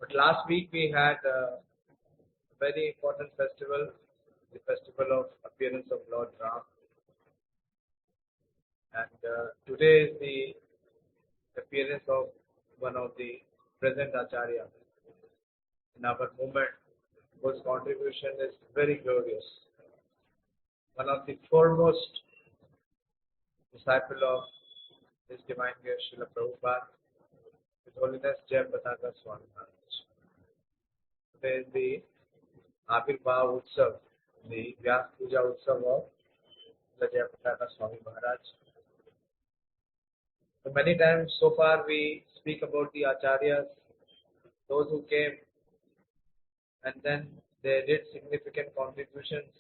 But last week we had a very important festival, the festival of appearance of Lord Ram. And today is the appearance of one of the present Acharya in our movement, whose contribution is very glorious. One of the foremost disciple of His Divine Grace Srila Prabhupada, His Holiness Jaipataka Swami Maharaj. Today is the Avirbhav Utsav, the Vyas Puja Utsav of the Jaipataka Swami Maharaj. So many times so far we speak about the Acharyas, those who came and then they did significant contributions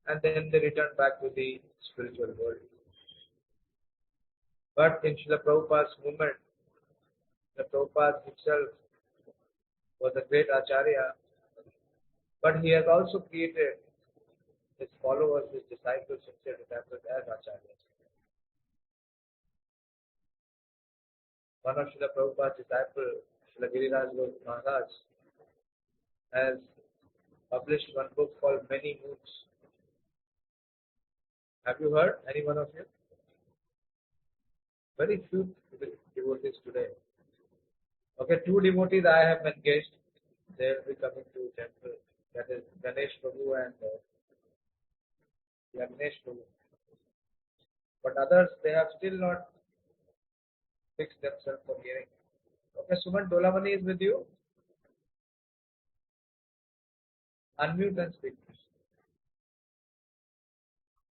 and then they returned back to the spiritual world. But in Srila Prabhupada's movement, Srila Prabhupada himself was a great Acharya, but he has also created his followers, his disciples, sincere disciples as Acharyas. One of Srila Prabhupada's disciples, Srila Giriraj Maharaj, has published one book called Many Moons. Have you heard, any one of you? Very few devotees today. Okay, 2 devotees I have engaged. They will be coming to temple. That is Ganesh Prabhu and Yagnesh Prabhu. But others, they have still not fixed themselves for hearing. Okay, Suman Dolamani is with you. Unmute and speak.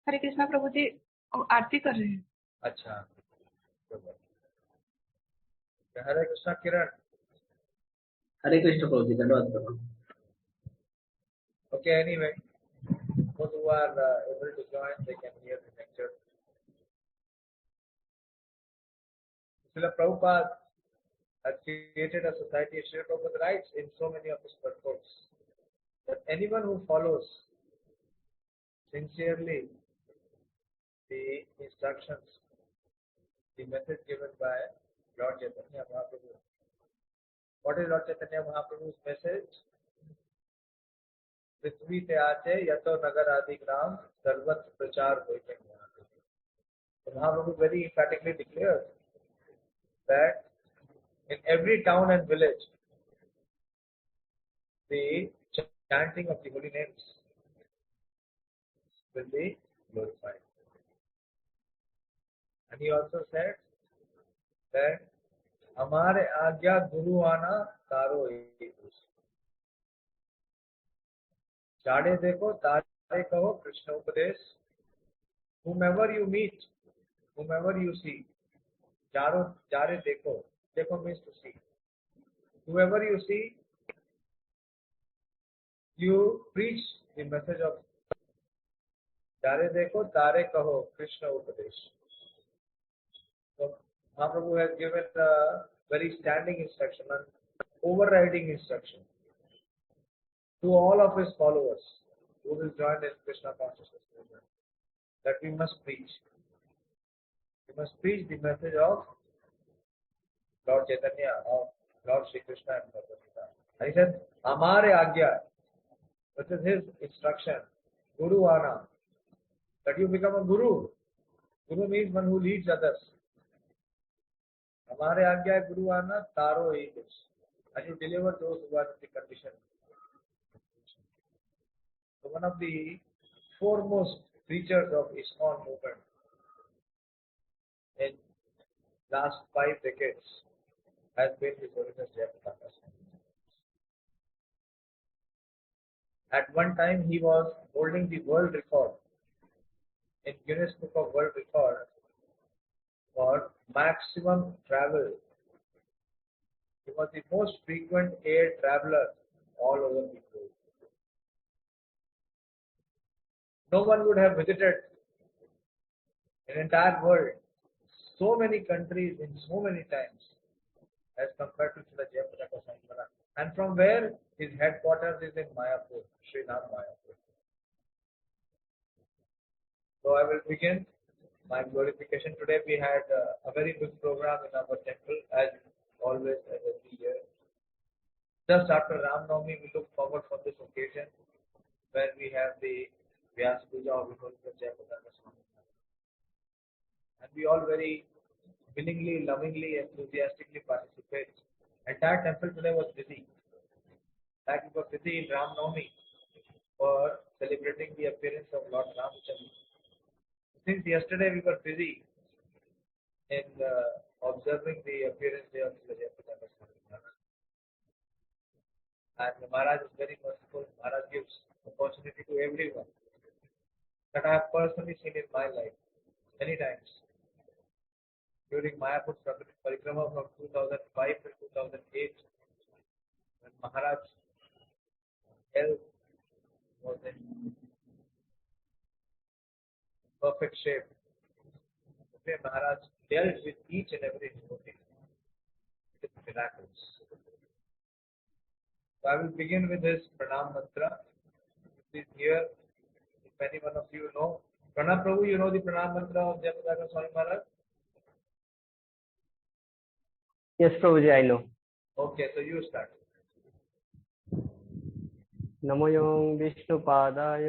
हरे कृष्णा प्रभु जी आरती कर रहे हैं. अच्छा, हरे कृष्णा किरण. हरे कृष्ण प्रभु जी, धन्यवाद प्रभु. Okay, anyway, those who are able to join, they can hear the lecture. Srila Prabhupada has created a society. Srila Prabhupada writes in so many of his purports that anyone who follows sincerely the instructions, the message given by Lord Chaitanya Mahaprabhu. What is Lord Chaitanya Mahaprabhu's message? पृथ्वी ते आचे यतो नगर आदि ग्राम सर्वत्र प्रचार होइके यहाँ. Mahaprabhu very emphatically declares that in every town and village, the chanting of the holy names will be glorified. And he also said that हमारे आज्ञा गुरु आना तारो एक. जाड़े देखो तारे कहो कृष्ण उपदेश. Whomever you meet, whomever you see, जारे देखो. Dekho means to see. Whoever you see, you preach the message of जारे देखो तारे कहो Krishna उपदेश. So Mahaprabhu has given a very standing instruction, an overriding instruction to all of his followers who will join in Krishna consciousness movement, that we must preach. We must preach the message of Lord Chaitanya, of Lord Shri Krishna and Bhagavad Gita. And he said, Amare Agya, which is his instruction, Guru Ana, that you become a Guru. Guru means one who leads others. Amare Agya Guru Ana, Taro Eikus. And you deliver those who are in the condition. So one of the foremost preachers of ISKCON movement in last 5 decades has been His Holiness Jaipataka. At one time he was holding the world record in Guinness Book of World Record for maximum travel. He was the most frequent air traveler all over the globe. No one would have visited an entire world, so many countries in so many times as compared to Srila Jaipataka Swami Maharaj. And from where his headquarters is in Mayapur, Srinath Mayapur. So I will begin my glorification. Today we had a very big program in our temple, as always, as every year. Just after Ram Navami, we look forward for this occasion when we have the Vyas Puja of Jaipataka Swami. And we all very willingly, lovingly, enthusiastically participate. Entire temple today was busy. Like we were busy in Ram Navami for celebrating the appearance of Lord Ramchandra. Since yesterday we were busy in observing the appearance day of Jaipataka Swami Maharaj. And the Maharaj is very merciful. Maharaj gives opportunity to everyone that I have personally seen in my life many times. During Mayapur Parikrama from 2005 to 2008, when Maharaj health was in perfect shape, okay, Maharaj dealt with each and every devotee with miracles. So I will begin with his Pranam Mantra. Please hear, if any one of you know. Pranam Prabhu, you know the Pranam Mantra of Jaipataka Swami Maharaj? Yes, Prabhuji, I know. Okay, so you start. नमो यं विष्णुपादाय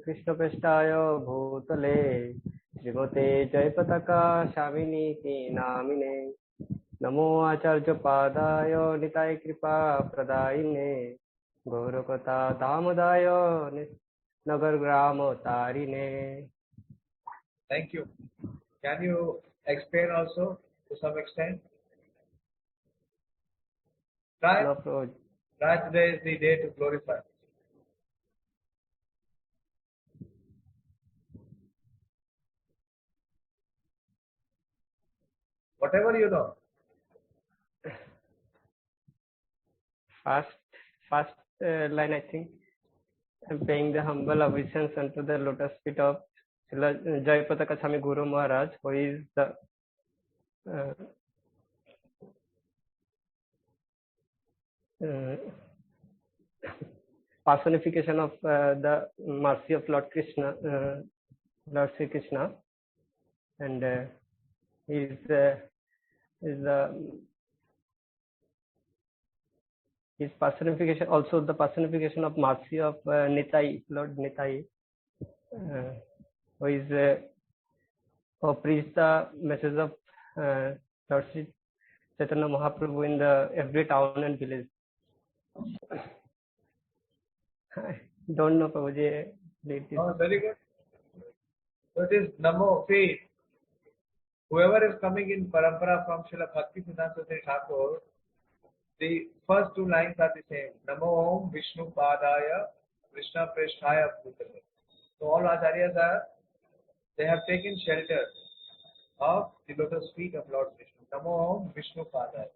कृष्णपृष्ठाय भूतले श्रीमते जयपताका स्वामिनीति नामिने नमो आचार्यपादाय निताय कृपा प्रदायिने गौरकथा दामोदाय नगर ग्राम तारिणे. Thank you. Can you explain also to some extent? Try. No, Prabhuji. Try, today is the day to glorify. Whatever you know. First line, I think. I'm paying the humble obeisance unto the lotus feet of Jaipataka Swami Guru Maharaj, who is the personification of the mercy of Lord Krishna, Lord Sri Krishna, and he is his personification, also the personification of mercy of Nitai, Lord Nitai, who is who preached the message of Lord Sri Chaitanya Mahaprabhu in the every town and village. I don't know, Prabhuji. Oh, very good. So it is Namo, faith. Whoever is coming in Parampara from Srila Bhakti Siddhanta Saraswati Thakur, the first two lines are the same. Namo Om Vishnu Padaya Krishna Preshthaya Bhutale. So all Acharyas they have taken shelter of the lotus feet of Lord Vishnu. Namo Om Vishnu Padaya.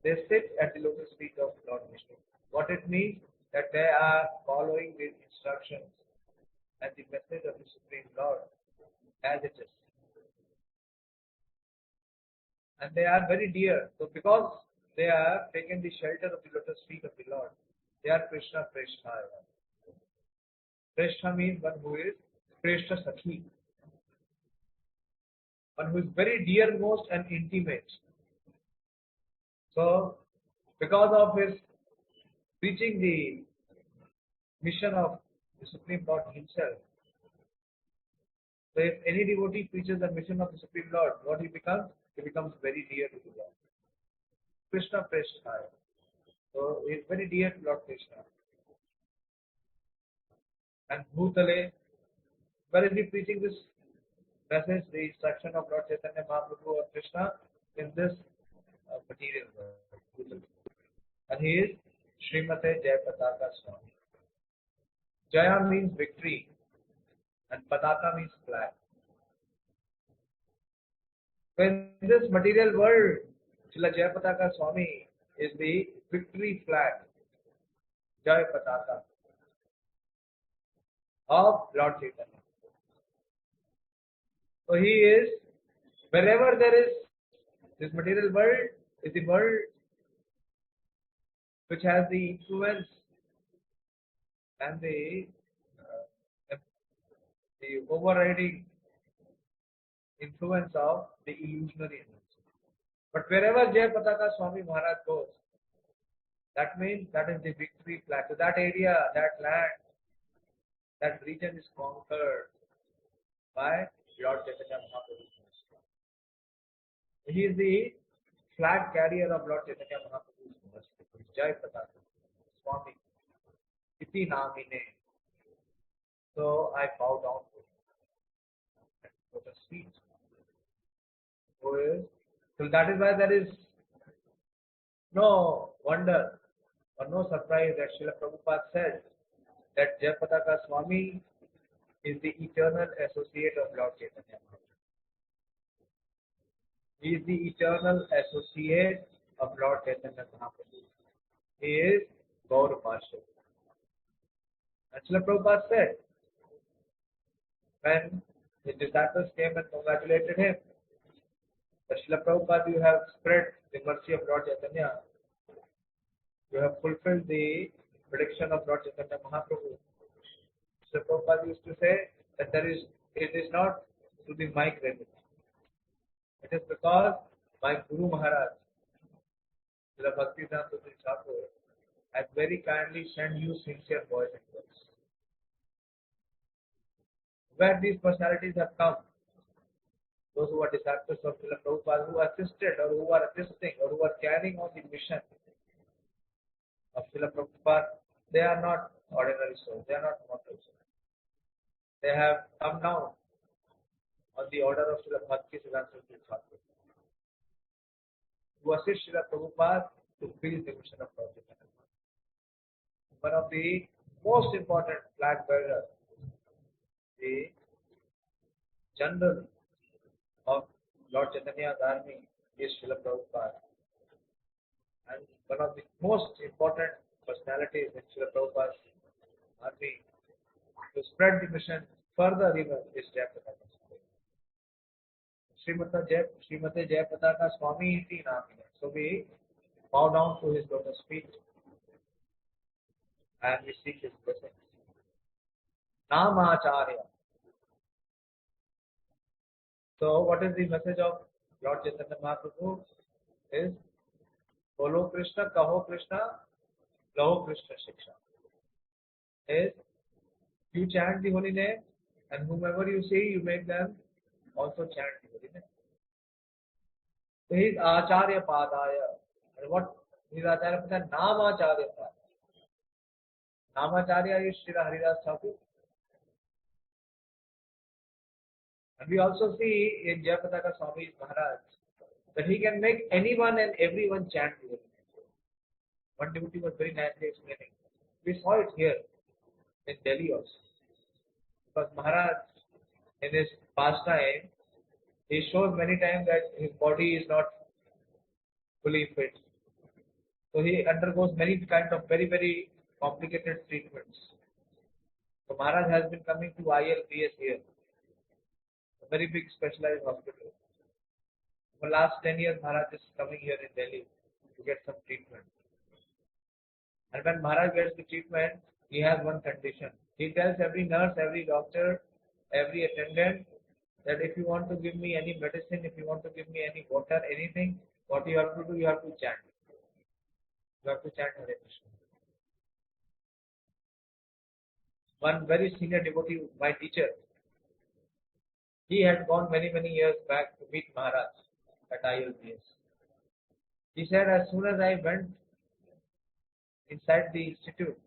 They sit at the lotus feet of Lord Vishnu. What it means? That they are following the instructions and the message of the Supreme Lord as it is. And they are very dear. So because they have taken the shelter of the lotus feet of the Lord, they are Krishna Preshthaya. Preshta means one who is Preshta Sakhi. One who is very dearmost and intimate. So, because of his preaching the mission of the Supreme Lord himself, so if any devotee preaches the mission of the Supreme Lord, what he becomes? He becomes very dear to the Lord. Krishna Preshthaya. So he is very dear to Lord Krishna. And Bhutale, where is he preaching this message, the instruction of Lord Chaitanya Mahaprabhu or Krishna in this material world. And he is Srimate Jaipataka Swami. Jaya means victory and Pataka means flag. So in this material world, Srila Jaipataka Swami is the victory flag, Jaipataka, of Lord Chaitanya. So he is, wherever there is, this material world is the world which has the influence and the overriding influence of the illusionary energy. But wherever Jaipataka Swami Maharaj goes, That means that is the victory flag. So that area, that land, that region is conquered by Lord Chaitanya Mahaprabhu. He is the flag carrier of Lord Chaitanya Mahaprabhu's mercy. Jaipataka, Swami, Iti Namine. So I bow down to him. So the speech. So that is why there is no wonder or no surprise that Srila Prabhupada said that Jaipataka Swami is the eternal associate of Lord Chaitanya Mahaprabhu. He is the eternal associate of Lord Chaitanya Mahaprabhu. He is Gaur Parshad. And Srila Prabhupada said, when his disciples came and congratulated him, that Srila Prabhupada, you have spread the mercy of Lord Chaitanya. You have fulfilled the prediction of Lord Chaitanya Mahaprabhu. Srila Prabhupada used to say that it is not to be my credit. It is because my Guru Maharaj, Srila Bhaktivedanta Thakur, has very kindly sent you sincere boys and girls. Where these personalities have come, those who are disciples of Srila Prabhupada, who assisted or who are assisting or who are carrying on the mission of Srila Prabhupada, they are not ordinary souls, they are not mortal souls. They have come down on the order of Srila Bhaktivedanta Thakur, who assist Srila Prabhupada to fulfill the mission of Lord Chaitanya. One of the most important flag bearers, the general of Lord Chaitanya's army, is Srila Prabhupada. And one of the most important personalities in Srila Prabhupada's army to spread the mission further even is Jaipataka. Srimate Jaipataka Swami iti namine. So we bow down to his lotus feet and we seek his blessings. Namacharya. So what is the message of Lord Chaitanya Mahaprabhu? Is Bolo Krishna, Kaho Krishna, Laho Krishna Shiksha. Is you chant the holy name and whomever you see, you make them also chant the holy name. So he is Acharya Padaya. And what is Acharya Padaya? Namacharya Padaya. Namacharya is Srila Haridas Thakur. And we also see in Jaipataka Swami's Maharaj that he can make anyone and everyone chant the holy name. One devotee was very nicely explaining. We saw it here in Delhi also. Because Maharaj, in his pastime, he shows many times that his body is not fully fit. So he undergoes many kinds of very, very complicated treatments. So Maharaj has been coming to ILBS here, a very big specialized hospital. For the last 10 years, Maharaj is coming here in Delhi to get some treatment. And when Maharaj gets the treatment, he has one condition. He tells every nurse, every doctor, every attendant that if you want to give me any medicine, if you want to give me any water, anything, what you have to do, you have to chant. You have to chant Hare Krishna. One very senior devotee, my teacher, he had gone many, many years back to meet Maharaj at ILBS. He said, as soon as I went inside the institute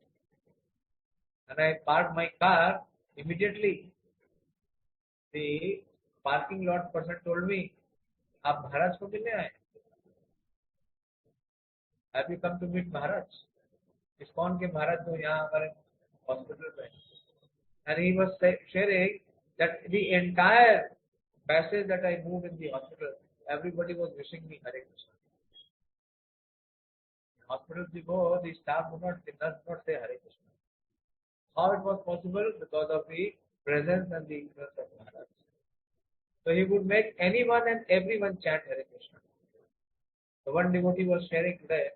and I parked my car, immediately the parking lot person told me, "आप महाराज को मिलने आए? Have you come to meet Maharaj?" ISKCON के महाराज तो यहाँ हमारे hospital में. And he was sharing that the entire passage that I moved in the hospital, everybody was wishing me Hare Krishna. In hospitals you go, the staff does not say Hare Krishna. How it was possible? Because of the presence and the influence of Maharaj. So he would make anyone and everyone chant Hare Krishna. So one devotee was sharing today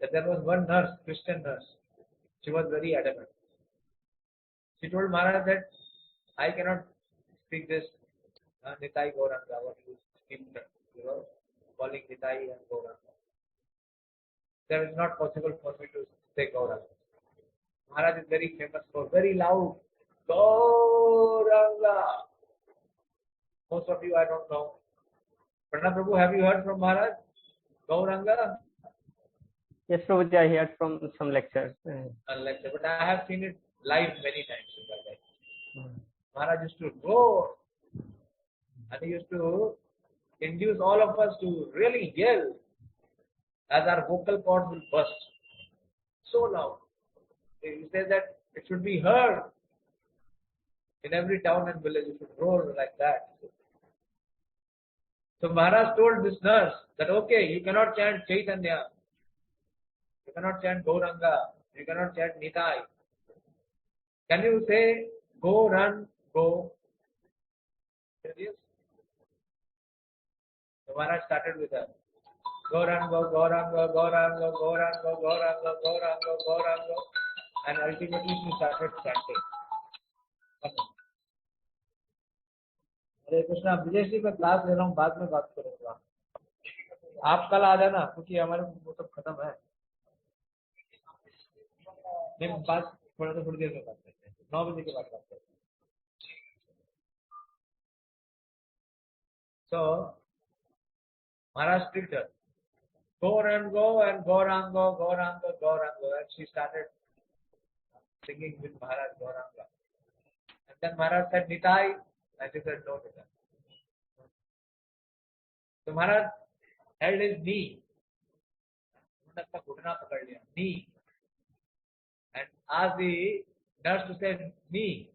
that there was one nurse, Christian nurse. She was very adamant. She told Maharaj that I cannot speak this Nitai Gauranga, what you keep calling Nitai and Gauranga. There is not possible for me to say Gauranga. Maharaj is very famous for very loud Gauranga. Most of you I don't know. Pranam Prabhu, have you heard from Maharaj? Gauranga? Yes, Prabhuji, I heard from some lectures. Lecture, but I have seen it live many times in my life. Maharaj used to roar and he used to induce all of us to really yell as our vocal cords will burst. So loud. He says that it should be heard in every town and village. You should roar like that. So Maharaj told this nurse that okay, you cannot chant Chaitanya, you cannot chant Gauranga, you cannot chant Nitai. Can you say go, run, go? Yes. So Maharaj started with her. Gauranga, Gauranga, Gauranga, Gauranga, Gauranga, Gauranga, Gauranga, and ultimately she started chanting. हरे कृष्णा, विजय जी मैं class ले रहा हूँ, बाद में बात करूंगा. आप कल आ जाना क्योंकि हमारे वो सब खत्म है. मैं बात थोड़ी देर में बात करते हैं. 9 बजे के बाद बात करते हैं. So Maharaj treated her. Go and go and Gauranga, Gauranga, Gauranga, and she started singing with Maharaj Gauranga. And then Maharaj said Nitai, and she said no Nitai. So Maharaj held his knee, knee, and asked the nurse to say knee.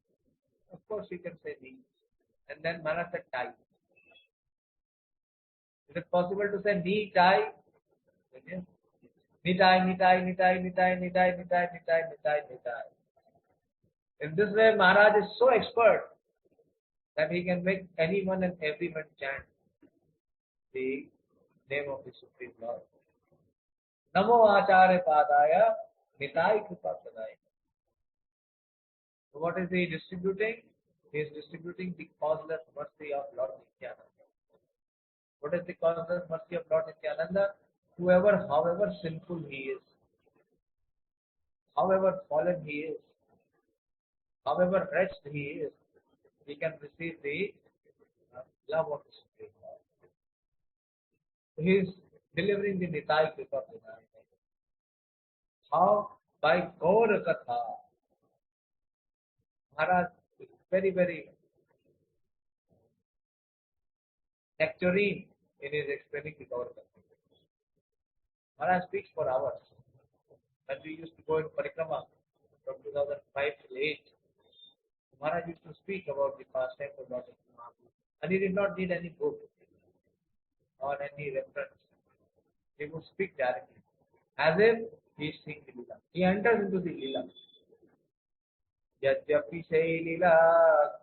Of course she can say knee. And then Maharaj said tie. Is it possible to say knee tie? Nitai, Nitai, Nitai, Nitai, Nitai, Nitai, Nitai, Nitai, Nitai. In this way, Maharaj is so expert that he can make anyone and everyone chant the name of the Supreme Lord. Namo Acharya Padaya, Nitai Kripa Pradaya. So what is he distributing? He is distributing the causeless mercy of Lord Nityananda. What is the causeless mercy of Lord Nityananda? Whoever, however sinful he is, however fallen he is, however wretched he is, he can receive the love of the Supreme Lord. He is delivering the Nitai Kripa Pradaya. How? By Gaur Katha. Maharaj is very, very nectarine in his explaining the Gaur Katha. Maharaj speaks for hours. When we used to go in Parikrama from 2005 till 8, Maharaj used to speak about the pastime of Lord Mahaprabhu. And he did not need any book or any reference. He would speak directly, as if he is seeing the Leela. He enters into the Leela. Yajyapi say Leela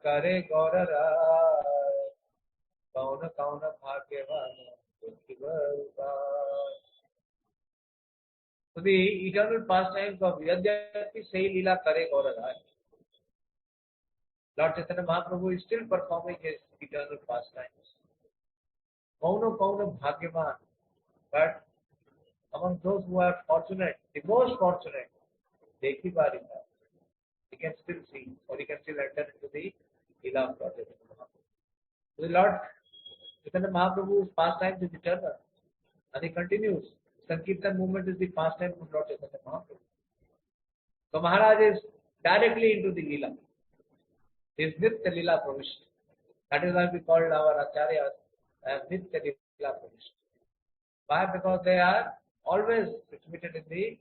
kare gaura rai, kauna kauna bhagyavana kuntivarva. So the eternal pastimes of Yajyapi say Leela kare gaura rai. Lord Chaitanya Mahaprabhu is still performing his eternal pastimes. Kauna kauna bhagyavan. But among those who are fortunate, the most fortunate, Dekhi Barika, he can still see or he can still enter into the Leela of Lord Chaitanya Mahaprabhu. So the Lord Chaitanya Mahaprabhu's pastime is eternal and he continues. Sankirtan movement is the pastime of Lord Chaitanya Mahaprabhu. So Maharaj is directly into the Leela. He is Nitya Leela Pravishta. That is why we call our Acharyas as Nitya Leela Pravishta. Why? Because they are always situated in the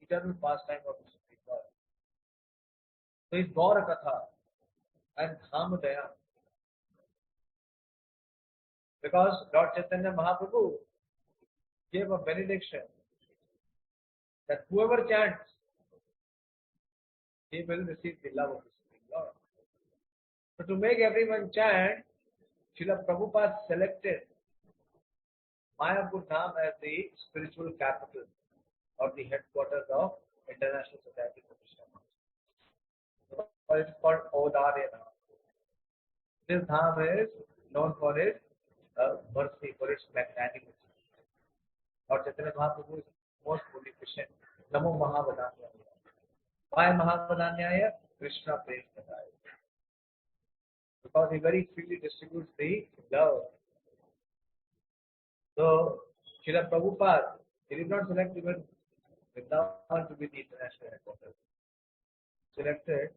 eternal pastime of the Supreme Lord. So his Gaura Katha and Dhamadaya. Because Lord Chaitanya Mahaprabhu gave a benediction that whoever chants, he will receive the love of the Supreme Lord. So to make everyone chant, Srila Prabhupada selected Mayapur Dham as the spiritual capital or the headquarters of International Society for Krishna Consciousness. It is called Audarya Dham. This Dham is known for its mercy, for its magnanimity. Lord Chaitanya Mahaprabhu is most beneficent. Namo Mahavadanyaya. Why Mahavadanyaya? Krishna praise Kadaya. Because he very freely distributes the love. So, Srila Prabhupada, he did not select even Vrindavan to be the international headquarters. Selected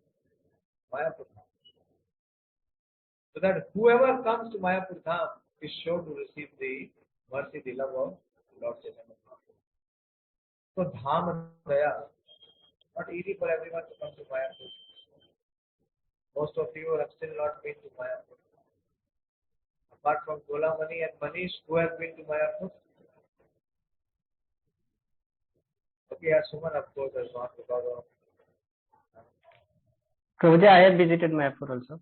Mayapur Dham. So that whoever comes to Mayapur Dham is sure to receive the mercy, the love of Lord Chaitanya Mahaprabhu. So Dham Daya, not easy for everyone to come to Mayapur. Most of you have still not been to Mayapur. Apart from Golamani and Manish, who have been to Mayapur? Okay, as Suman of course has not because of Prabhuji, I have visited Mayapur also.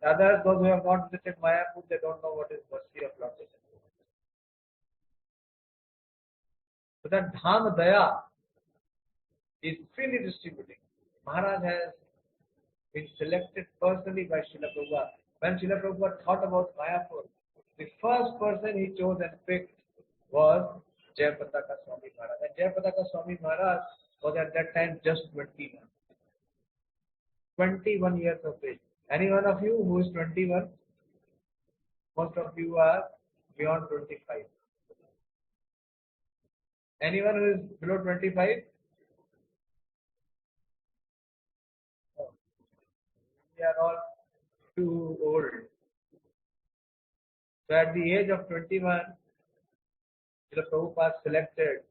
but others, those who have not visited Mayapur, they don't know what is mercy of Lord Chaitanya. So that Dham Daya is freely distributing. Maharaj has been selected personally by Srila Prabhupada. When Srila Prabhupada thought about Mayapur, the first person he chose and picked was Jaipataka Swami Maharaj. And Jaipataka Swami Maharaj was at that time just 21. 21 years of age. Any one of you who is 21? Most of you are beyond 25. Anyone who is below 25? No. We are all too old. So at the age of 21, Srila Prabhupada selected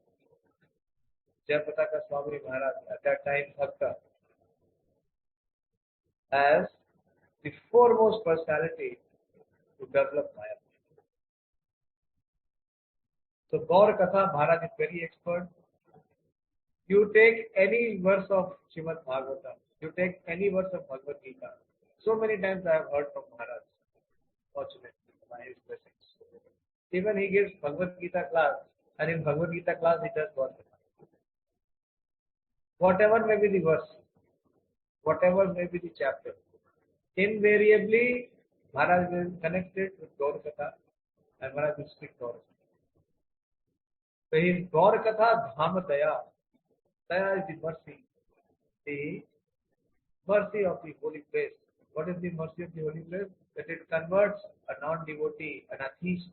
Jaipataka Swami Maharaj, at that time Bhakta, as the foremost personality to develop Maya. So Gaur Katha, Maharaj is very expert. You take any verse of Srimad Bhagavatam, you take any verse of Bhagavad Gita. So many times I have heard from Maharaj, fortunately, by his blessings. Even he gives Bhagavad Gita class, and in Bhagavad Gita class he does Gaur Katha. Whatever may be the verse, whatever may be the chapter, invariably Maharaj will connect it with Gaur Katha and Maharaj will speak Gaur Katha. So his Gaur Katha Dham Daya. Daya is the mercy of the holy place. What is the mercy of the holy place? That it converts a non-devotee, an atheist,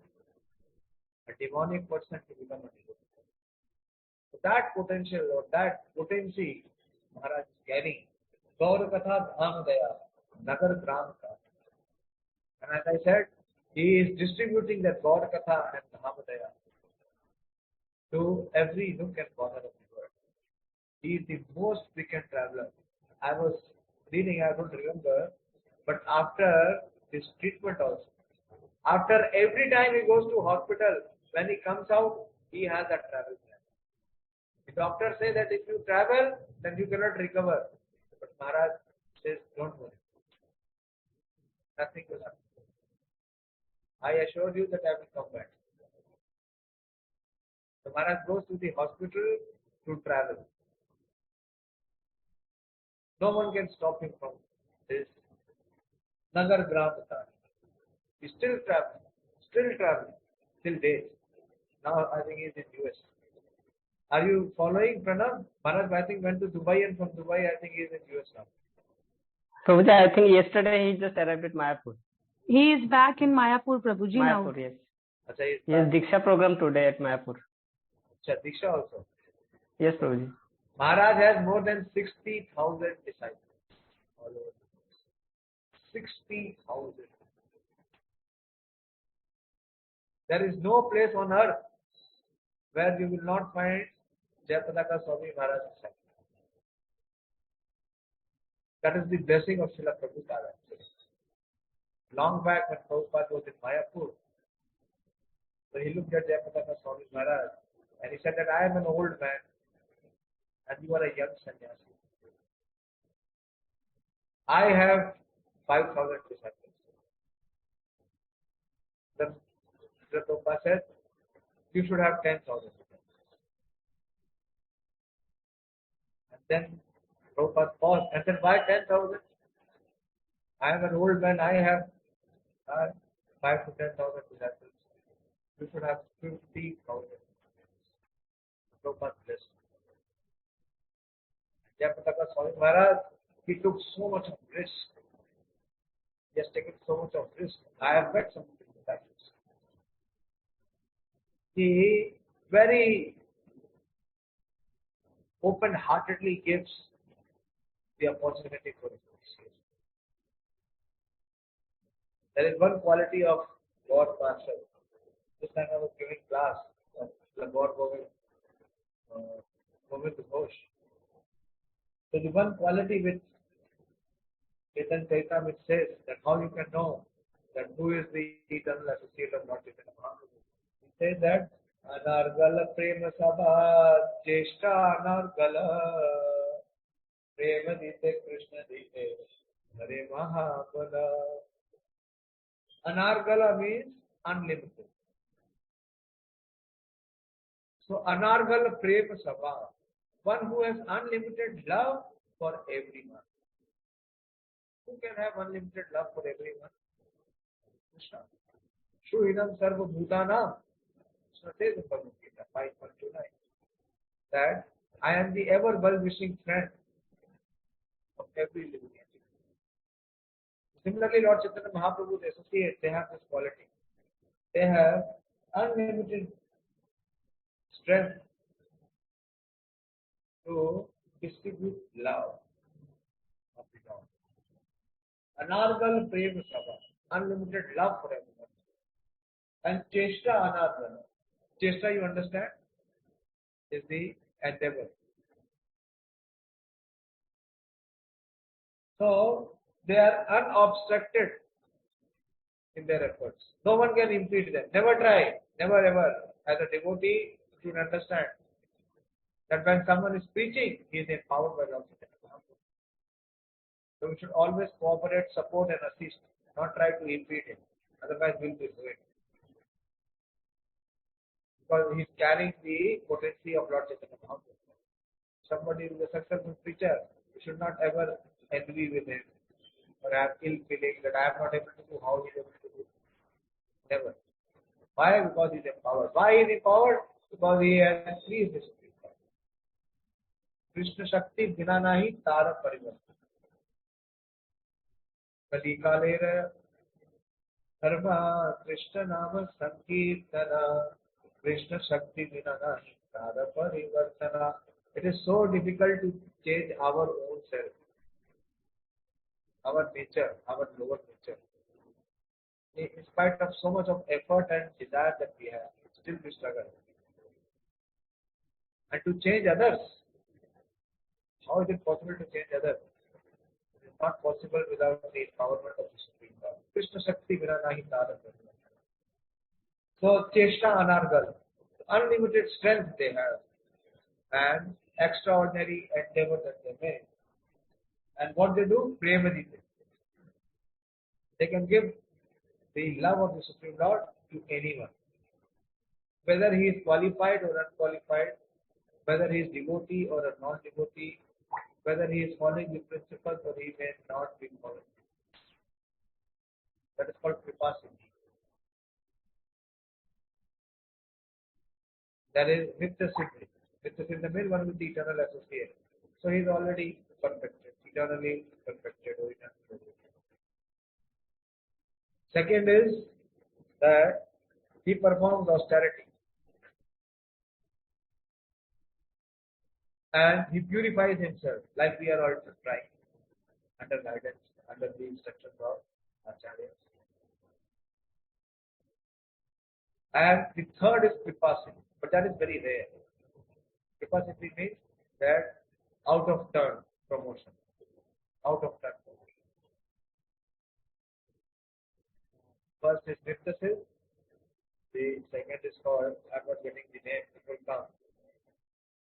a demonic person to become a devotee. So that potential or that potency Maharaj is carrying. Gaur Katha Dham Daya, Nagar Gram Ka. And as I said, he is distributing that Gaur Katha and Dham Daya to every nook and corner of the world. He is the most frequent traveler. I was reading, I don't remember, but after his treatment also, after every time he goes to hospital, when he comes out, he has a travel plan. The doctors say that if you travel, then you cannot recover. But Maharaj says, don't worry. Nothing will happen. I assure you that I will come back. So Maharaj goes to the hospital to travel. No one can stop him from this Nagar Gram Katha. He's still traveling, till date. Now I think he's in US. Are you following Pranav? Maharaj I think went to Dubai, and from Dubai I think he's in US now. Prabhuji, I think yesterday he just arrived at Mayapur. He is back in Mayapur, Prabhuji, now. Mayapur, yes. Acha, he's Yes, back. Diksha program today at Mayapur. Acha, Diksha also. Yes, Prabhuji. Maharaj has more than 60,000 disciples all over. 60,000. There is no place on earth where you will not find Jaipataka Swami Maharaj disciples. That is the blessing of Srila Prabhupada. Long back when Prabhupada was in Mayapur, so he looked at Jaipataka Swami Maharaj and he said that I am an old man and you are a young sannyasi. I have 5,000 disciples. Then Srila Prabhupada said, you should have 10,000 disciples. And then Prabhupada paused and said, why 10,000? I am an old man, I have 5,000 to 10,000 disciples. You should have 50,000. Prabhupada blessed. Jaipataka Swami Maharaj, he took so much of risk. He has taken so much of risk. I have met some people like this. He very open-heartedly gives the opportunity for appreciation. There is one quality of God Master. This time I was giving class of the God Govind Ghosh. So the one quality which Chetan Chaitam it says that how you can know that who is the eternal associate of Lord Chaitanya Mahaprabhu. He says that Anargala Prema Sabha Cheshta Anargala Prema Dite Krishna Dite Hare Mahabala. Anargala means unlimited. So Anargala Prema Sabha, one who has unlimited love for everyone. Who can have unlimited love for everyone? Krishna. Shuhidam Sarva Bhutanam. Krishna says in Bhagavad Gita 5.29 that I am the ever well-wishing friend of every living entity. Similarly, Lord Chaitanya Mahaprabhu's associates, they have this quality. They have unlimited strength to distribute love of the Lord. Anargal Prema Sabha, unlimited love for everyone. And Cheshta Anargal. Cheshta, you understand, is the endeavor. So, they are unobstructed in their efforts. No one can impede them. Never try. Never ever. As a devotee, you should understand that when someone is preaching, he is empowered by Lord Chaitanya Mahaprabhu. So we should always cooperate, support and assist, not try to impede him. Otherwise we will be ruined. Because he is carrying the potency of Lord Chaitanya Mahaprabhu. Somebody who is a successful preacher, you should not ever envy with him or have ill feeling that I am not able to do how he is able to do. Never. Why? Because he is empowered. Why is he empowered? Because he has pleased his Supreme. Krishna Shakti Bina Nahi Tara Parivartan. Kali Kalera Dharma Krishna Nama Sankirtana Krishna Shakti Bina Nahi Tara Parivartana. It is so difficult to change our own self, our nature, our lower nature. In spite of so much of effort and desire that we have, still we struggle. And to change others, how is it possible to change others? It is not possible without the empowerment of the Supreme Lord. Krishna Shakti Vina Nahi Tara. So, Cheshta Anargal, unlimited strength they have, and extraordinary endeavor that they make. And what they do? Premadite. They can give the love of the Supreme Lord to anyone. Whether he is qualified or unqualified, whether he is devotee or a non-devotee, whether he is following the principles or he may not be following. That is called Kripasiti. That is Nitya Siddhi. Nitya Siddhi, one with the eternal associate. So he is already perfected, eternally perfected or eternally. Second is that he performs austerity. And he purifies himself, like we are also trying, under guidance, under the instructions of Acharyas. And the third is Kripasiti, but that is very rare. Kripasiti means that out of turn promotion. Out of turn promotion. First is Nityasil, the second is called, I am not getting the name, it will come.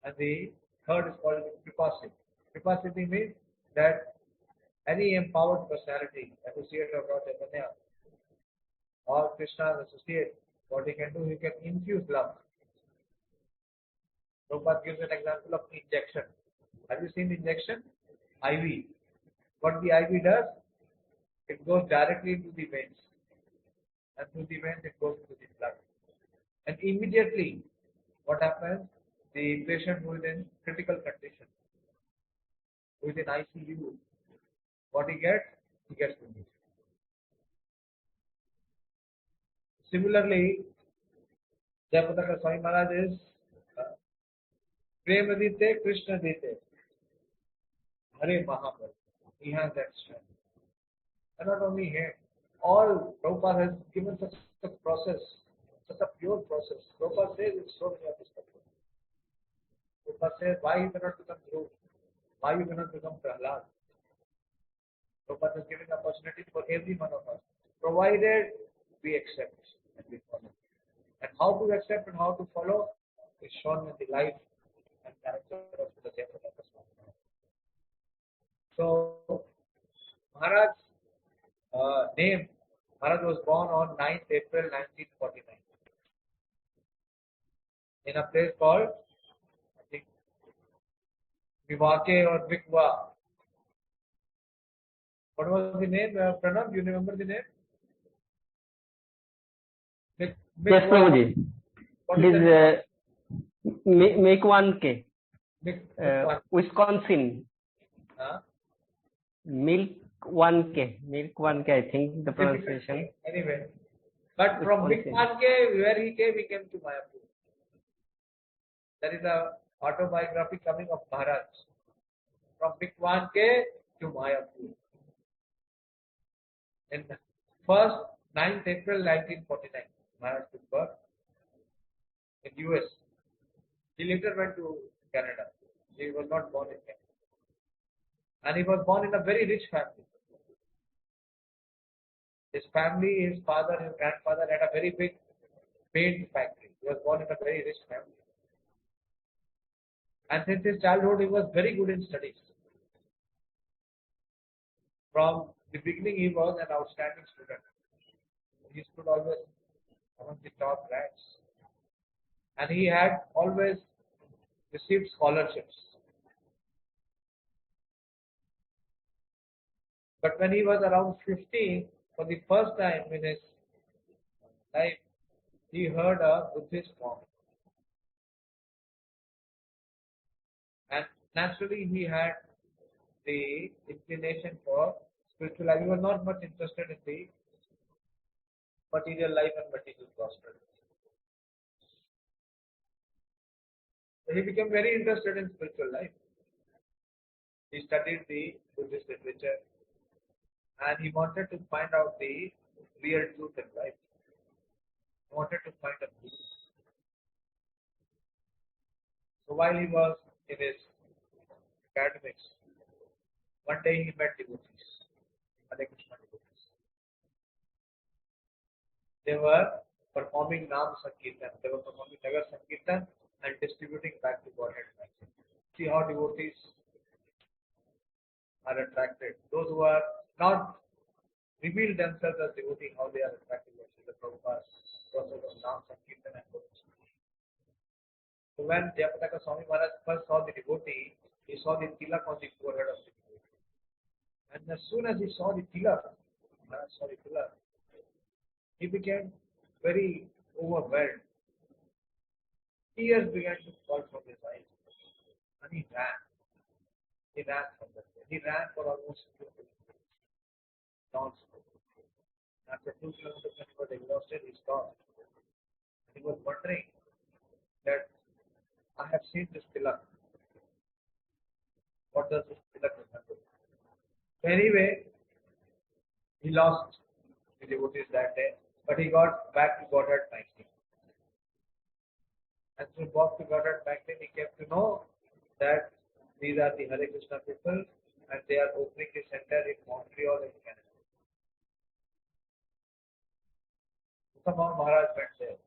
And the third is called Kripasiti. Kripasiti means that any empowered personality, associate of Lord Chaitanya, or Krishna's associate, what he can do, he can infuse love. Prabhupada gives an example of injection. Have you seen injection? IV. What the IV does? It goes directly into the veins. And through the veins it goes to the blood. And immediately, what happens? The patient who is in critical condition, who is in ICU, what he gets? He gets relief. Similarly, Jaipataka Swami Maharaj is Prema Dite, Krishna Dite, Hare Mahaprabhu. He has that strength. And not only him, all Prabhupada has given such a process, such a pure process. Prabhupada says it's so many of his purpose. Prabhupada says, why you cannot become Dhruv? Why you cannot become Prahlad? Prabhupada is giving opportunity for every one of us, provided we accept and we follow. And how to accept and how to follow is shown in the life and character of the Jaipataka Swami. So, Maharaj name, Maharaj was born on 9th April 1949 in a place called, I think, Vivake or Vikwa. What was the name, Pranav? You remember the name? Yes, Prabhuji. What It is that? is make one K. Vikwa. Wisconsin. Huh? Milk 1K. Milk 1K, I think the pronunciation. Anyway, but from Wisconsin. Vikwa, where he came to Mayapur. There is a autobiography coming of Maharaj. From Vikwa to Mayapur. In the first 9th April 1949, Maharaj took birth in US. He later went to Canada. He was not born in Canada. And he was born in a very rich family. His family, his father, his grandfather had a very big paint factory. He was born in a very rich family. And since his childhood, he was very good in studies. From the beginning, he was an outstanding student. He stood always among the top ranks. And he had always received scholarships. But when he was around 15, for the first time in his life, he heard a Buddhist monk. And naturally, he had the inclination for spiritual life. He was not much interested in the material life and material prosperity. So he became very interested in spiritual life. He studied the Buddhist literature and he wanted to find out the real truth in life. He wanted to find a truth. So while he was in his academics, one day he met devotees, Hare Krishna devotees. They were performing Nam Sankirtan, they were performing Nagar Sankirtan and distributing back to Godhead. See how devotees are attracted. Those who are not revealed themselves as devotees, how they are attracted to the Prabhupada's process of Nam Sankirtan and Godhead. So when Jaipataka Swami Maharaj first saw the devotee, he saw the tilak on the forehead of the devotee. And as soon as he saw the tilak, he became very overwhelmed. Tears began to fall from his eyes. And he ran. He ran from that place. He ran for almost 2 kilometers. Non-stop. After 2 kilometers, when he was exhausted, he stopped. And he was wondering that I have seen this tilak. What does this tilak remember? So anyway, he lost the devotees that day, but he got back to Godhead nicely. And through walk to Godhead back then, he came to know that these are the Hare Krishna people and they are opening a center in Montreal in Canada. Somehow Maharaj went there,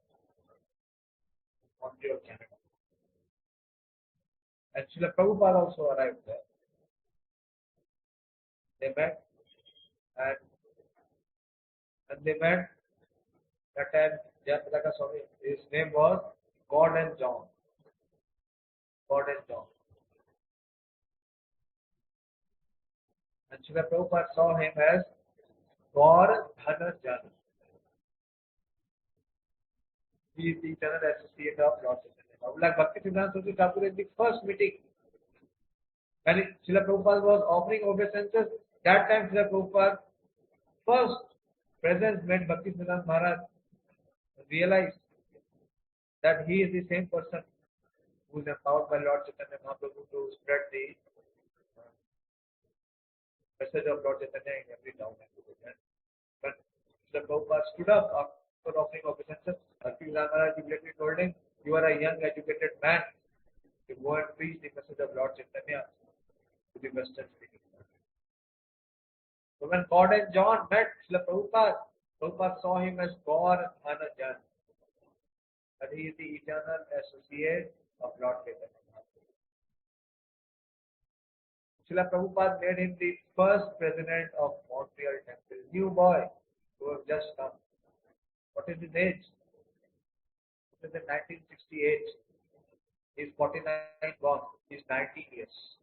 Montreal, Canada. And Srila Prabhupada also arrived there. They met and they met that time Jaipataka Swami, his name was God and John. God and John. And Srila Prabhupada saw him as God Dhana Jana. He is the eternal associate of Lord Chaitanya. Like Bhakti Siddhanta Saraswati Thakur in the first meeting, when Srila Prabhupada was offering obeisances, that time Srila Prabhupada first presence made Bhakti Siddhanta Maharaj realize that he is the same person who is empowered by Lord Chaitanya Mahaprabhu to spread the message of Lord Chaitanya in every town and village. When Srila Prabhupada stood up after offering obeisances, Bhakti Siddhanta Maharaj immediately told him, "You are a young educated man. You go and preach the message of Lord Chaitanya to the Western speaking." So when God and John met Srila Prabhupada, Prabhupada saw him as God and a Jan. And he is the eternal associate of Lord Chaitanya. Srila Prabhupada made him the first president of Montreal Temple. New boy who has just come. What is his age? It is in 1968. He is 49 born. He is 90 years.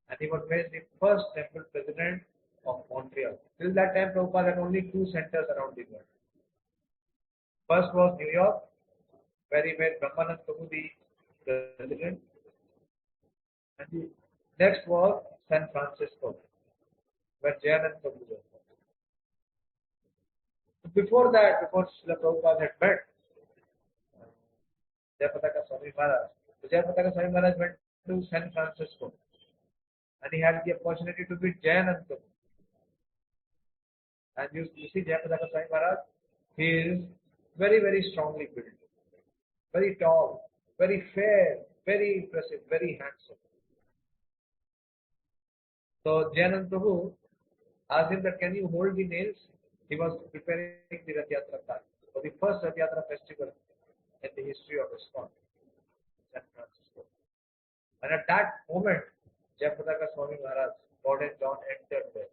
And he was made the first temple president of Montreal. Till that time, Prabhupada had only two centers around the world. First was New York, where he made Brahmanand Prabhu the president. And the next was San Francisco, where Jayanand Prabhu was. Before that, before Srila Prabhupada had met Jaipataka Swami Maharaj, Jaipataka Swami Maharaj went to San Francisco. And he had the opportunity to meet Jayanand Prabhu. And you see Jaipataka Swami Maharaj, he is very, very strongly built, very tall, very fair, very impressive, very handsome. So Jayanand Prabhu asked him that, can you hold the nails? He was preparing the Rath Yatra card for the first Rath Yatra festival in the history of ISKCON, San Francisco. And at that moment, Jaipataka Swami Maharaj, God and John entered there.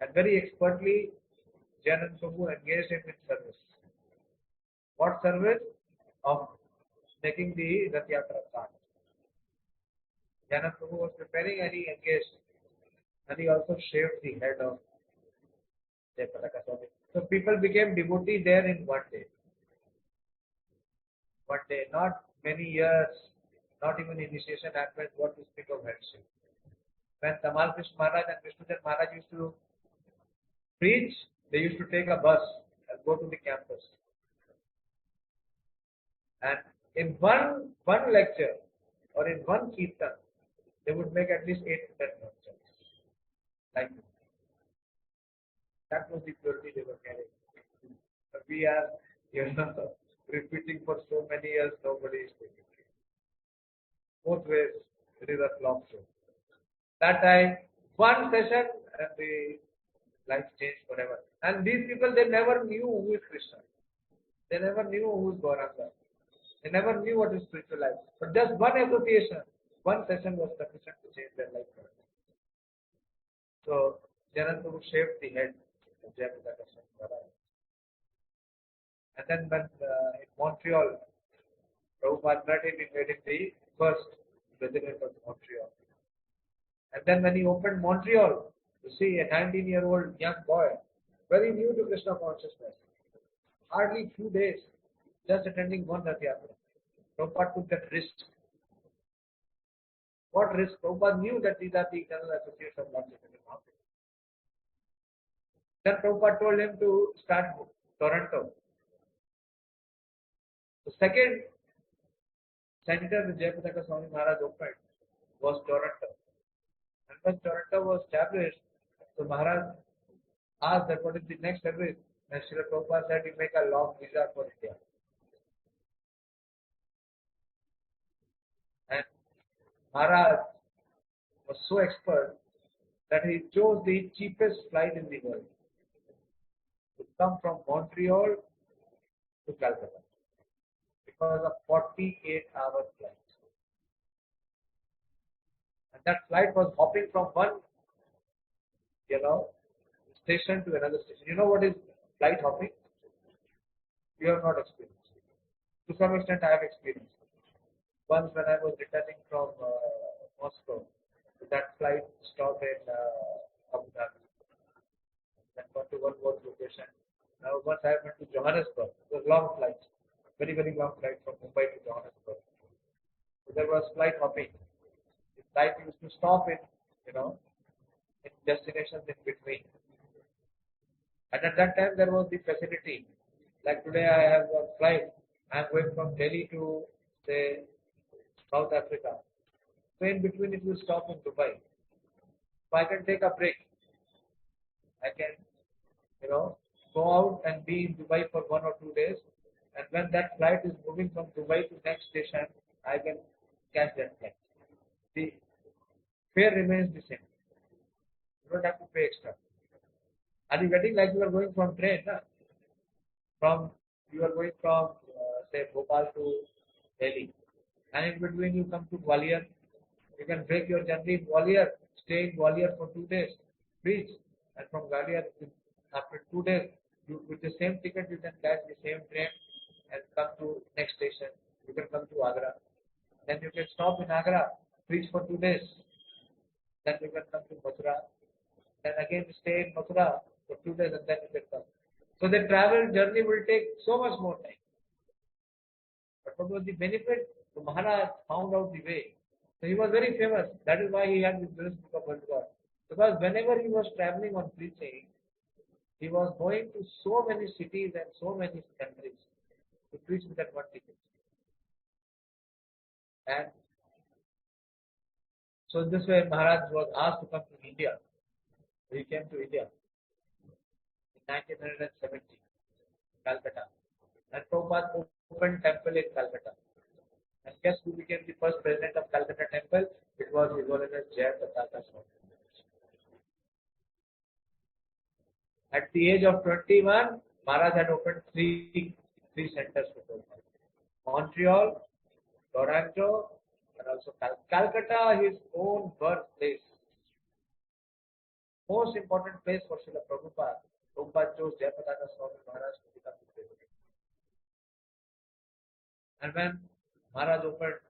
And very expertly, Jayanand Prabhu engaged him in service. What service? Of making the Rath Yatra card. Jayanand Prabhu was preparing and he engaged. And he also shaved the head of Jaipataka Swami. So people became devotees there in one day. One day, not many years, not even initiation happened, what to speak of headship. When Tamal Krishna Maharaj and Vishnujan Maharaj used to preach, they used to take a bus and go to the campus. And in one lecture or in one kirtan, they would make at least 8 to 10 lectures. Like that was the purity they were carrying. But we are, repeating for so many years, nobody is taking it. Both ways, it is a flop show. That time, one session and the life changed forever. And these people, they never knew who is Krishna. They never knew who is Gauranga. They never knew what is spiritual life. But just one association, one session was sufficient to change their life forever. So, Jayanand Prabhu shaved the head of Jaipataka Swami Maharaj. And then when in Montreal, Prabhupada met him, he made him the first president of Montreal. And then when he opened Montreal, you see a 19-year-old young boy, very new to Krishna consciousness, hardly few days, just attending one Rath Yatra. Prabhupada took that risk. What risk? Prabhupada knew that these are the eternal associates of Lord Chaitanya Mahaprabhu. Then Prabhupada told him to start Toronto. The second center that Jaipataka Swami Maharaj opened was Toronto. And when Toronto was established, so Maharaj asked that what is the next service? And Srila Prabhupada said he make a long visa for India. And Maharaj was so expert that he chose the cheapest flight in the world to come from Montreal to Calcutta. Because of 48-hour flight. And that flight was hopping from one, station to another station. You know what is flight hopping? You have not experienced it. To some extent, I have experienced it. Once when I was returning from Moscow, that flight stopped in Abu Dhabi. Then got to one more location. Now, once I went to Johannesburg. It was long flight, very very long flight from Mumbai to Johannesburg. So there was flight hopping. The flight used to stop in destinations in between. And at that time there was the facility. Like today I have a flight. I am going from Delhi to say South Africa. So in between it will stop in Dubai. So I can take a break. I can, go out and be in Dubai for 1 or 2 days. And when that flight is moving from Dubai to next station, I can catch that flight. The fare remains the same. You don't have to pay extra. Are you getting like you are going from train? You are going from say Bhopal to Delhi, and in between you come to Gwalior. You can break your journey in Gwalior, stay in Gwalior for 2 days, reach, and from Gwalior after 2 days, with the same ticket you can catch the same train and come to next station. You can come to Agra, then you can stop in Agra, reach for 2 days, then you can come to Mathura, then again stay in Mathura for 2 days, and then you can come. So the travel journey will take so much more time. But what was the benefit? The Maharaj found out the way. So he was very famous. That is why he had this Guinness Book of World Records. Because whenever he was traveling on preaching, he was going to so many cities and so many countries to preach with that one ticket. And so this way Maharaj was asked to come to India. He came to India in 1970, Calcutta. And Prabhupada opened temple in Calcutta. And guess who became the first president of Calcutta temple? It was His Holiness Jaipataka Swami. At the age of 21, Maharaj had opened three centers for Prabhupada. Montreal, Toronto, and also Calcutta, his own birthplace. Most important place for Srila Prabhupada. Prabhupada chose Jaipataka Swami Maharaj to become the president. And when Maharaj opened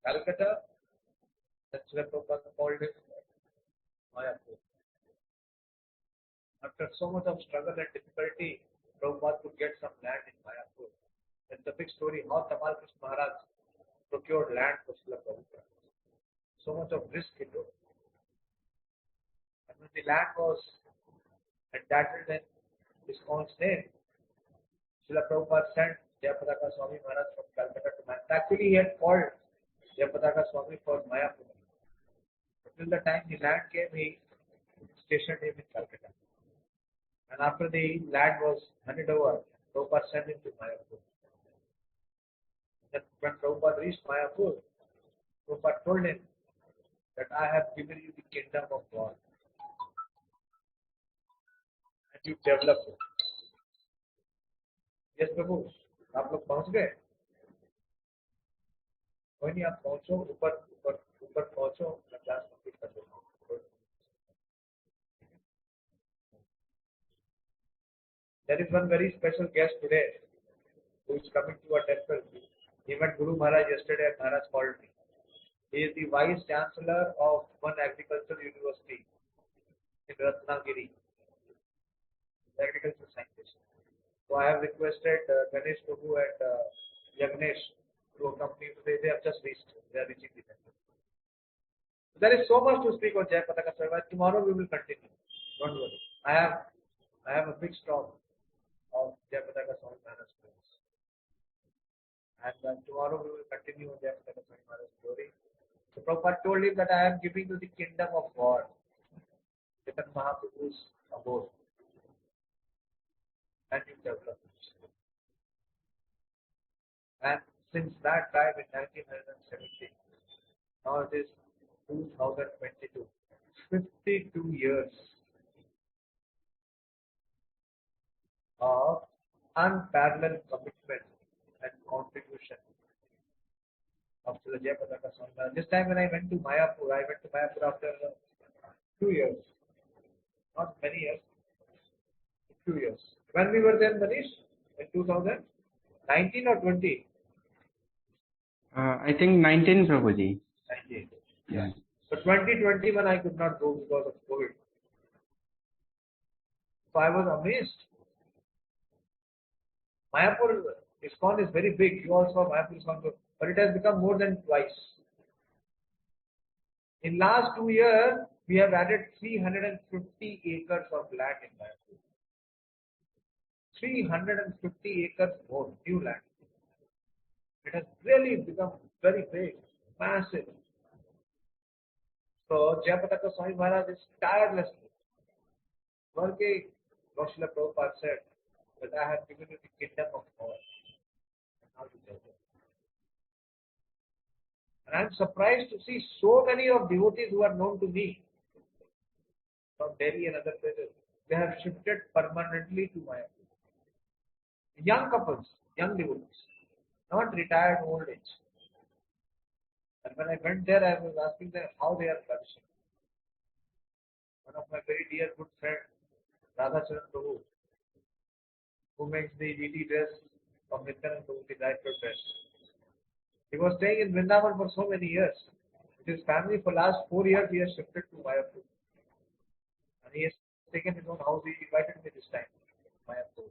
Calcutta, then Srila Prabhupada called him Mayapur. After so much of struggle and difficulty, Prabhupada could get some land in Mayapur. That's the big story how Tamal Krishna Maharaj procured land for Srila Prabhupada. So much of risk he took. And when the land was entitled in ISKCON's name, Srila Prabhupada sent Jaipataka Swami Maharaj from Calcutta to Mayapur. Actually, he had called Jaipataka Swami for Mayapur. But till the time the land came, he stationed him in Calcutta. And after the land was handed over, Prabhupada sent him to Mayapur. Then when Prabhupada reached Mayapur, Prabhupada told him that I have given you the kingdom of God. And you develop it. Yes, Prabhu. आप लोग पहुंच गए कोई नहीं आप पहुंचो ऊपर ऊपर ऊपर पहुंचो मैं क्लास कंप्लीट कर देता हूँ There is one very special guest today who is coming to our temple. He met Guru Maharaj yesterday and Maharaj called me. He is the Vice Chancellor of one agricultural university in Ratnagiri, agricultural scientist. So I have requested Ganesh Prabhu and Yagnesh to accompany me. They have just reached. They are reaching the temple. So there is so much to speak on Jaipataka Swami. Tomorrow we will continue. Don't worry. I have a big stock of Jaipataka Swami Maharaj stories. And tomorrow we will continue on Jaipataka Swami Maharaj story. So Prabhupada told him that I am giving you the kingdom of God. Chaitanya Mahaprabhu's abode. And you develop it. And since that time in 1970, now it is 2022, 52 years of unparalleled commitment and contribution of Srila Jaipataka Swami. This time when I went to Mayapur after 2 years, not many years, 2 years. When we were there, Manish, in 2019 or 20? I think 19, Prabhuji. 19. Yeah. So 2021 I could not go because of COVID. So I was amazed Mayapur ISKCON is very big. You also have Mayapur ISKCON, but it has become more than twice. In last 2 years, we have added 350 acres of land in Mayapur. 350 acres more, new land. It has really become very big, massive. So Jaipataka Swami Maharaj is tirelessly working. Srila Prabhupada said that I have given you the kingdom of God. And now you judge it. And I am surprised to see so many of devotees who are known to me from Delhi and other places. They have shifted permanently to Mayapur. Young couples, young devotees, not retired old age. And when I went there, I was asking them how they are flourishing. One of my very dear good friends, Radhacharan Prabhu, who makes the DT dress of Nityanand Prabhu, the diaper dress. He was staying in Vrindavan for so many years. With his family for last 4 years, he has shifted to Mayapur. And he has taken his own house. He invited me this time to Mayapur.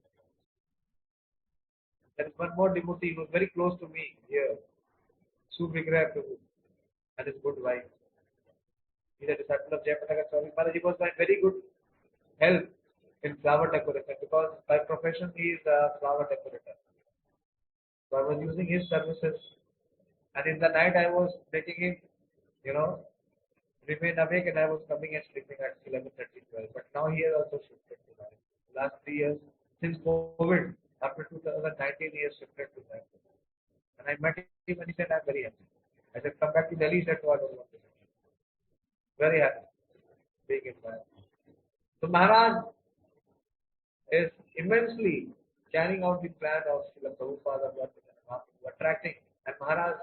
There is one more devotee who is very close to me here, Suvigrah Prabhu, and his good wife. He is a disciple of Jaipataka Swami Maharaj. He was my very good help in flower decoration because by profession he is a flower decorator. So I was using his services, and in the night I was making him, remain awake, and I was coming and sleeping at 11:30, 12. But now he has also shifted to that. Last 3 years, since COVID, after 2019, he has shifted to that. And I met him and he said, I'm very happy. I said, come back to Delhi. He said, no, I don't want to. Very happy being in that. So Maharaj is immensely carrying out the plan of Srila Prabhupada of attracting. And Maharaj's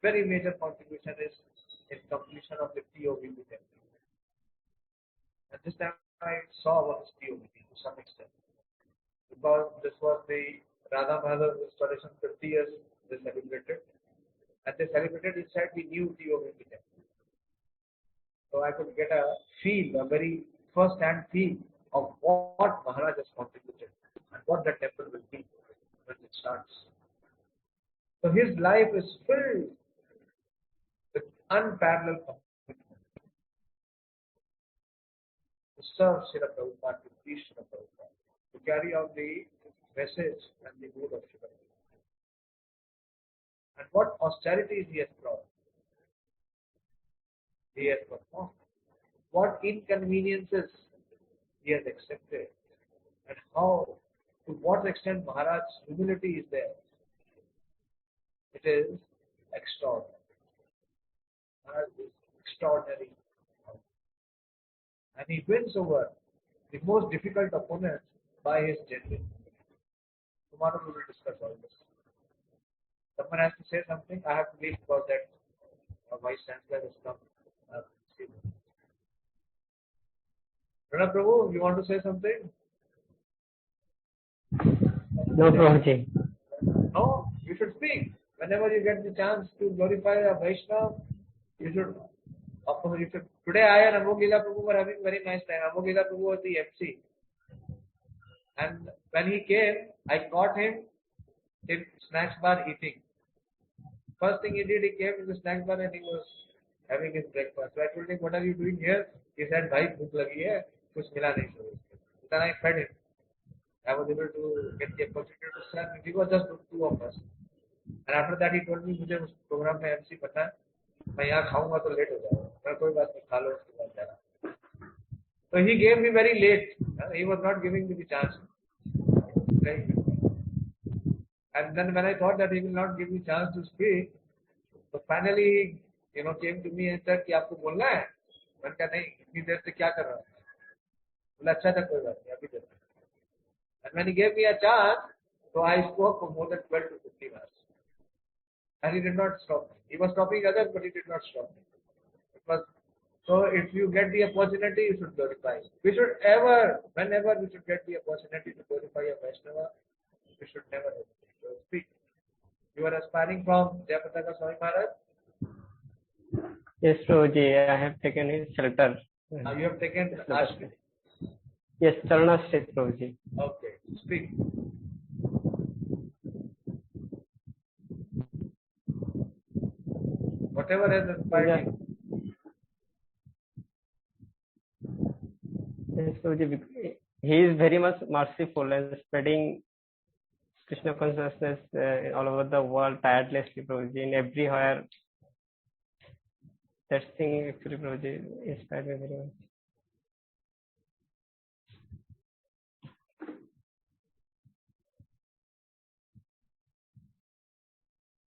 very major contribution is in completion of the TOVP temple. And this time I saw what is TOVP to some extent. Because this was the Radha Madhav installation 50 years they celebrated. And they celebrated inside the new TOVP temple. So I could get a feel, a very first-hand feel of what Maharaj has contributed and what the temple will be when it starts. So his life is filled with unparalleled commitment to serve Srila Prabhupada, to please Srila Prabhupada, to carry out the message and the mood of Srila Prabhupada. And what austerities he has brought. He has performed. What inconveniences he has accepted. And how, to what extent Maharaj's humility is there. It is extraordinary. Maharaj is extraordinary. And he wins over the most difficult opponents by his genuine. Tomorrow we will discuss all this. Someone has to say something. I have to leave because that Vice Chancellor has come. Radha Prabhu, you want to say something? No, Prabhuji. No, you should speak. Whenever you get the chance to glorify a Vaishnava, you should. Today I and Amog Leela Prabhu were having very nice time. Amog Leela Prabhu was the MC. And when he came, I caught him in snacks bar eating. First thing he did, he came to the snacks bar and he was having his breakfast. So I told him, what are you doing here? He said, bhai, bhook lagi hai, kuch mila nahi sir. Then I fed him. I was able to get the opportunity to serve him. We were just two of us. And after that he told me, मुझे उस program में MC पता है, मैं यहाँ खाऊंगा तो late हो जाऊंगा. मैं कोई बात नहीं, खा लो उसके बाद जाना. So he gave me very late. He was not giving me the chance. And then when I thought that he will not give me chance to speak, so finally he came to me and said कि आपको बोलना है. मैंने कहा नहीं, इतनी देर से क्या कर रहा हूँ. बोला अच्छा था, कोई बात नहीं, अभी देता. And when he gave me a chance, so I spoke for more than 12 to 15 hours. And he did not stop me. He was stopping others, but he did not stop me. So if you get the opportunity, you should glorify. We should whenever we should get the opportunity to glorify a Vaishnava, we should never hesitate. So speak. You are aspiring from Jaipataka Swami Maharaj? Yes, Prabhuji, I have taken his shelter. You have taken Ashmi? Yes, Charana State, Prabhuji. Okay, speak. whatever has inspired you. Yes, Prabhuji, he is very much merciful and spreading Krishna consciousness all over the world tirelessly, Prabhuji, in everywhere. That thing actually, Prabhuji, inspired me very much.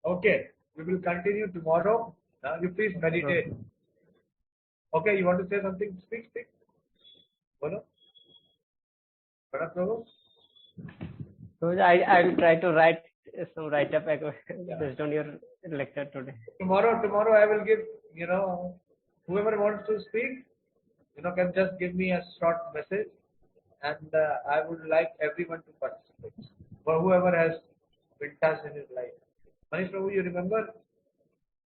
Okay, we will continue tomorrow. Now you please meditate. Okay, you want to say something? Speak. Bolo. Bharat Prabhu? Prabhuji, I will try to write some write-up based on your lecture today. Tomorrow I will give, whoever wants to speak, can just give me a short message, and I would like everyone to participate. For whoever has vintage in his life. Manish Prabhu, you remember?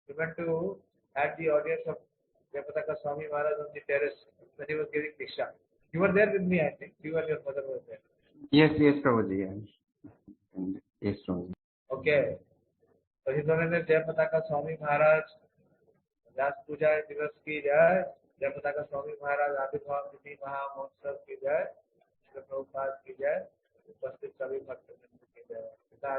We went to at the audience of Jaipataka Swami Maharaj on the terrace when he was giving Diksha. You were there with me, I think. You and your mother were there. Yes, Prabhuji. Yes, Prabhuji. Okay. तो इस दौरान जयपताका स्वामी महाराज व्यास पूजा दिवस की जय, जयपताका स्वामी महाराज आविर्भाव तिथि महामहोत्सव की जय, श्री प्रभुपाद की जय, उपस्थित सभी भक्तवृंद की जय। पिता